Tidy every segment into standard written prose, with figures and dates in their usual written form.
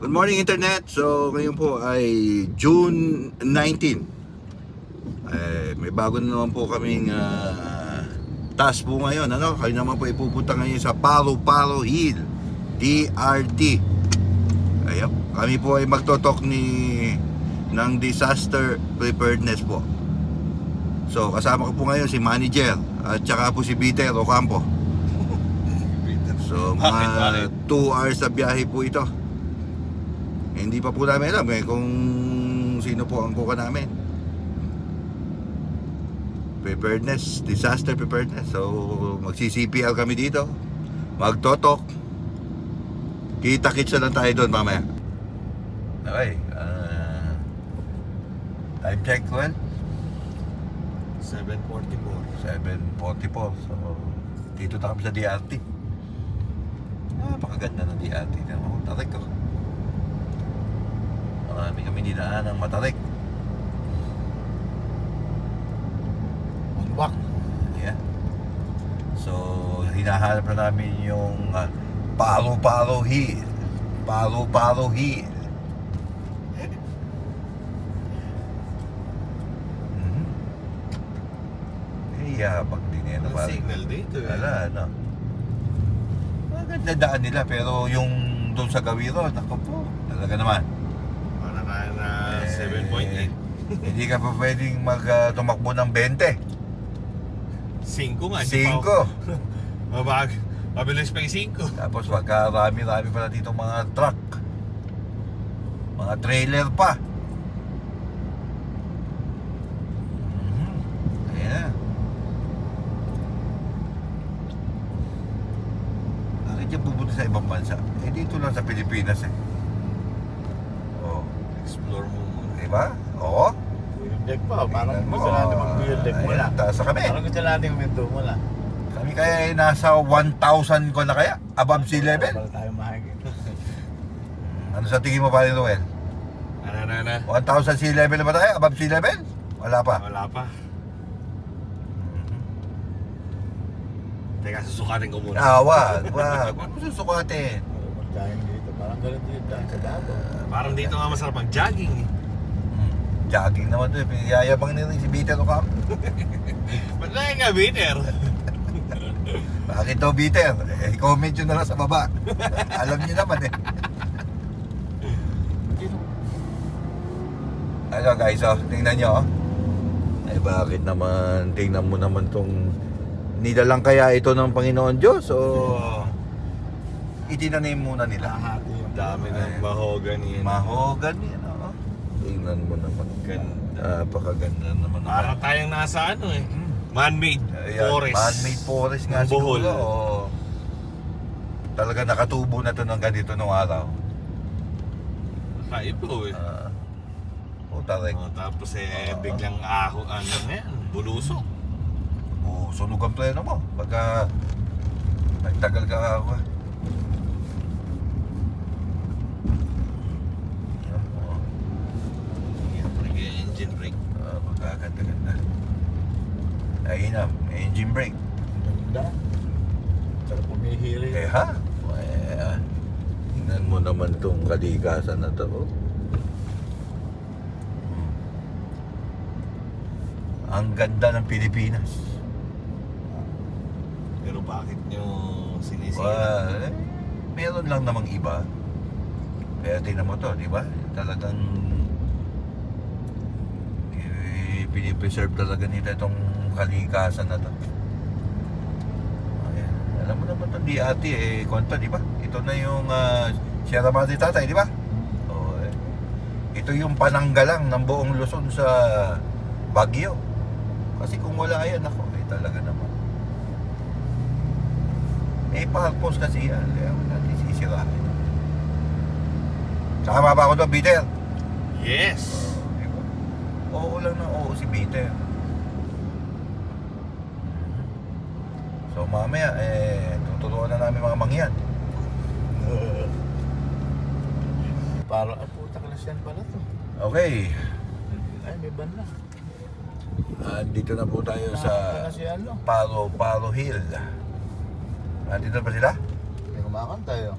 Good morning internet. So ngayon po ay June 19. May bago na naman po kaming task po ngayon. Kayo naman po ipupunta ngayon sa Palo Hill DRT. Ayun, kami po ay magtotalk ng disaster preparedness po. So kasama ko po ngayon si Manager at saka po si Peter Ocampo. So mga 2 hours na biyahe po ito. Hindi pa po namin alam kung sino po ang kuka namin. Preparedness, disaster preparedness. So magsi-CPR kami dito, magtotok. Kita-kitsa lang tayo doon mamaya. Okay, time check, well 7:44. So dito na kami sa DRT. Napakaganda ng DRT. Tarik ko. Marami kami dinaan ng matarik. Unwak. Yeah. So, hinahanap na namin yung Palo Hill. Palo Hill. Yabang din yan. Ang signal dito eh. Wala, ano. Maganda daan nila, pero yung doon sa Gawiro, naku po, talaga naman. Para tayo na 7.8. Hindi ka pa pwedeng tumakbo ng 20. 5 nga. 5. Mabag. Mabilis pa yung 5. Tapos rami-rami pala dito mga truck. Mga trailer pa. Ayan na. Bakit yung pupunta sa ibang bansa? Eh dito lang sa Pilipinas eh. Oh, Explore mo muna. diba? Oo. Build deck pa, parang Tingnan mo. gusto natin mag-build deck mula. Ayan, taas na kami. Parang gusto natin huminto mula. Kami kaya ay nasa 1,000 ko na kaya? Above sea level? Para tayo mahagin. Ano sa tingin mo pa rin, Noel? Ano? 1,000 sea level na ba tayo? Above sea level? Wala pa. Wala pa. Teka, susukatin ko muna. Wag. Huwag mo susukatin. Magkain dito, parang ganun dito dahil sa Davao. Parang dito nga masarap mag-jogging. Jogging naman to. Pinayabang nila si Peter Ocampo. Ba't na nga, Peter? Bakit daw Peter? Comment nyo na lang sa baba. Alam nyo naman eh. Ano guys, tingnan nyo. Ay bakit naman, tingnan mo naman tong nilalang kaya ito ng Panginoon Diyos o itinanim muna nila. Lahati yung Dami ng mahogany. Mahogany yan, tingnan mo naman. Ganda. Napakaganda naman. Para tayong nasa ano eh. Man-made Ayan, forest. Man-made forest nga Ng Bohol. siguro. Talaga nakatubo na to ng ganito nung araw. Kaibo eh. Tarik. Tapos biglang ano yan, bulusok. Sunog ang pleno mo. Pagka nagtagal ka ako. Yan po. Engine brake. Pagkaganda-ganda. Ayun na, engine brake. ganda. Sarap pumihiri. Tingnan mo naman tong kalikasan na to. Ang ganda ng Pilipinas. Pero bakit nyo sinisira? Meron lang namang iba. Kaya tingnan mo to, di ba? Talagang pinipreserve talaga nila itong kalikasan na to. Ayan. Alam mo naman itong DRT konta, di ba? Ito na yung Sierra Madre Tatay, di ba? Ito yung pananggalang ng buong Luzon sa Baguio. Kasi kung wala yan, ako, talaga naman. May purpose kasi yan. Kaya wala natin sisirahin. Sama ba ako doon, Peter? Yes! Diba? Oo lang na oo si Peter. So mamaya, tuturuan na namin mga mangyan. Parang, puta kalasyan pala to. Okay. Ay, may ban na. Dito na po tayo sa Si ano? Palo Hill. Dito na ba sila? May kumakanta yun.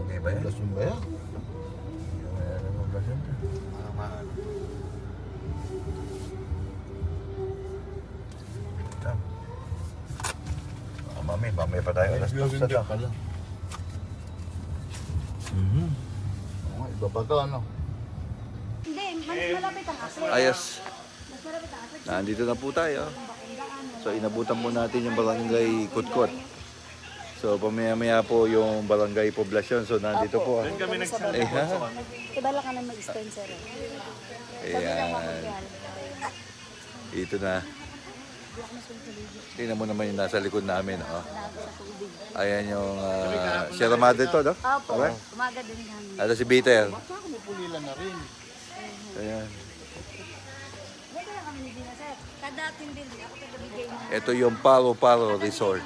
Barangay ba yan? Poblasyon ba yan? Ano poblasyon to? Mga mahal. Ito. Mamay pa tayo. Alas 2 na. pala. Oo, iba pa to ano? Hindi, mas malapit ang Akre. Ayos. Mas malapit ang Akre. Nandito na po tayo. So inabutan po natin yung barangay Kutkot. So pamaya-maya po yung barangay Poblasyon. So nandito po. Doon kami nagsalita. Eh ha? Iba lang ka na mag-sponsor. Ayan. Ito na. Tingnan mo naman yung nasa likod namin. Oh. Ayan yung Sierra Madre to, no? Opo, Okay. umaga din kami. Ito si Peter. Baka kumupulilan na rin. Ayan. Dito lang kami ni Dina, sir. Kada tindil, ako taga-bigay na. Ito yung Paro Resort.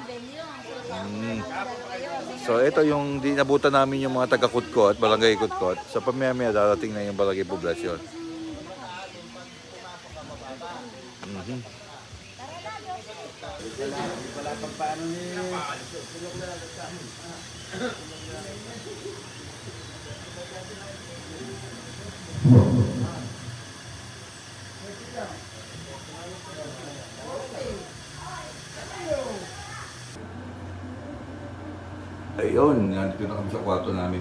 So ito yung dinabutan namin yung mga taga Kutkot, barangay Kutkot. Sa pamaya-maya darating na yung barangay Poblasyon. Ayun, nandito na kami sa kwarto namin.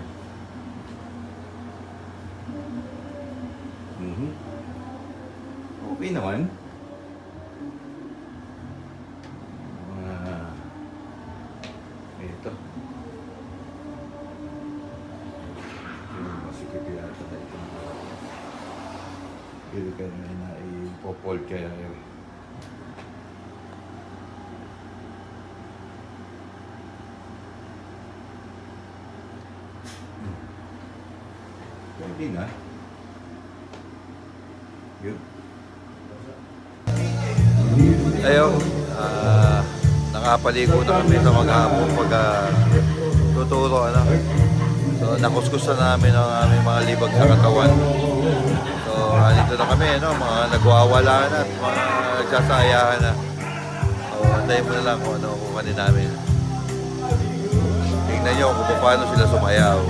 Okay naman. Ito. Masikip yata na ito. Pili ka na i-popol kaya yun. Hindi na. Yun. Ayun, nakapaligo na kami sa maghapon pag tuturo. Ano? So, nakuskus na namin ang aming mga libag sa katawan. So, dito na kami, no? Mga nagwawala na at mga nagsasayahan na. So, antayin mo na lang kung ano kukunin namin. Tingnan nyo kung paano sila sumayaw.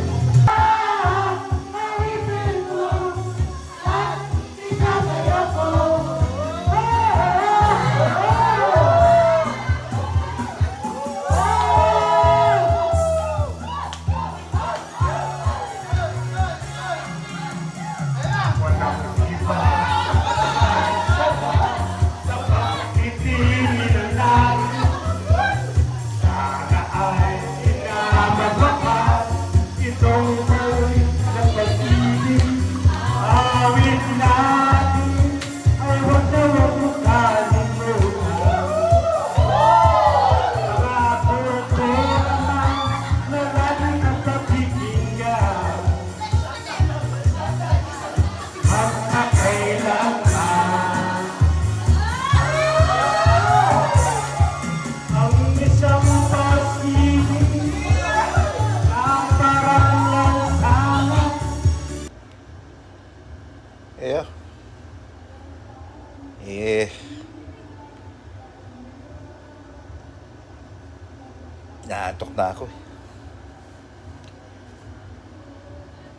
Naatok na ako.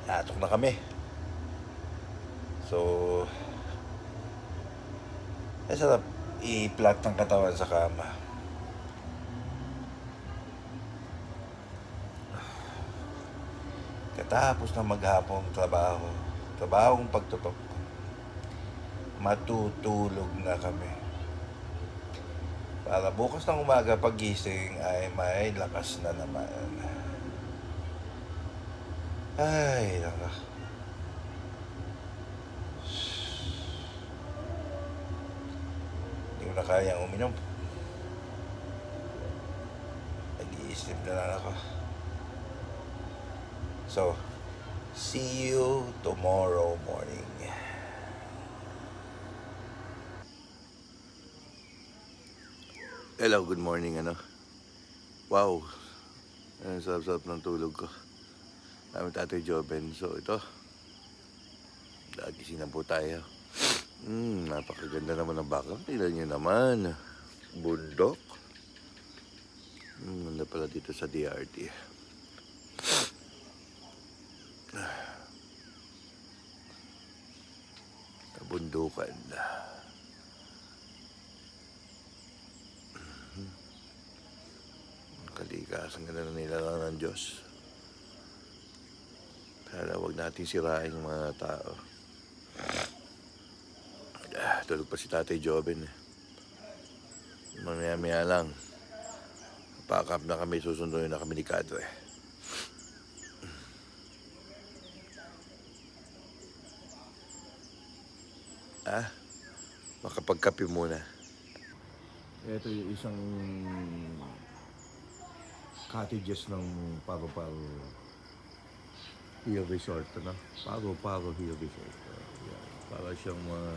Naatok na kami. So, sarap i-flat ng katawan sa kama. Katapos na maghapong trabahong pagtutok, matutulog na kami. Para bukas ng umaga pagising ay may lakas na naman. Ay, naka. Hindi ko na kayang uminom. Nag-iisip na lang ako. So, see you tomorrow morning. Hello, good morning, ano? Wow, ang sarap-sarap ng tulog ko. Namin Tatay Joben. So, ito. Nagising na po tayo. Napakaganda naman ng background. Tignan nyo naman. Bundok. Ganda pala dito sa DRT. bukal. Kalikasan ganda na nilalang ng Diyos. Sana huwag natin sirain yung mga tao. Tulog pa si Tatay Joven. Mamaya-maya lang. Pack up na kami, susunduin na kami ni Kadre. Makapagkape muna. Ito yung isang cottages ng Paro-Paro Hill Resort, ano? Paro-Paro Hill Resort. Yan. Para siyang mga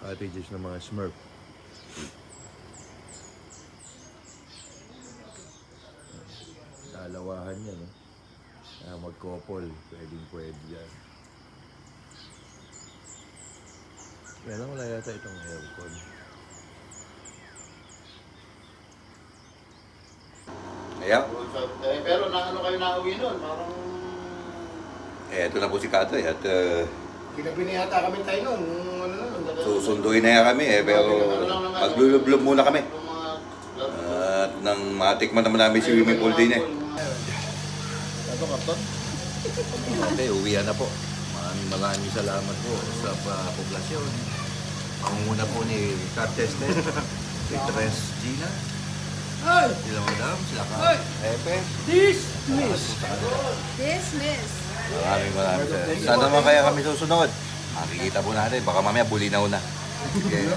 cottages ng mga Smurf. Dalawahan yan, no? Mag-couple, pwedeng-pwede yan. Yan lang, wala yata itong aircon. Ayan. Pero ano kayo nauwi nun? Parang... Ito na po si Kadre at Kinabini yata kami tayo nun. Ano nun? susunduin na yan kami pero maglulublob muna kami. At nang matikman naman namin si swimming pool din eh. Ito kapton? Okay, uwian na po. Maraming salamat po sa poblasyon. Pangunguna po ni Cartesnet, si Tres Gina, sila Madam, sila Epe. Dismiss. Maraming salamat. Saan naman kaya kami susunod? Makikita po natin, baka mamaya bulinaw na. Okay.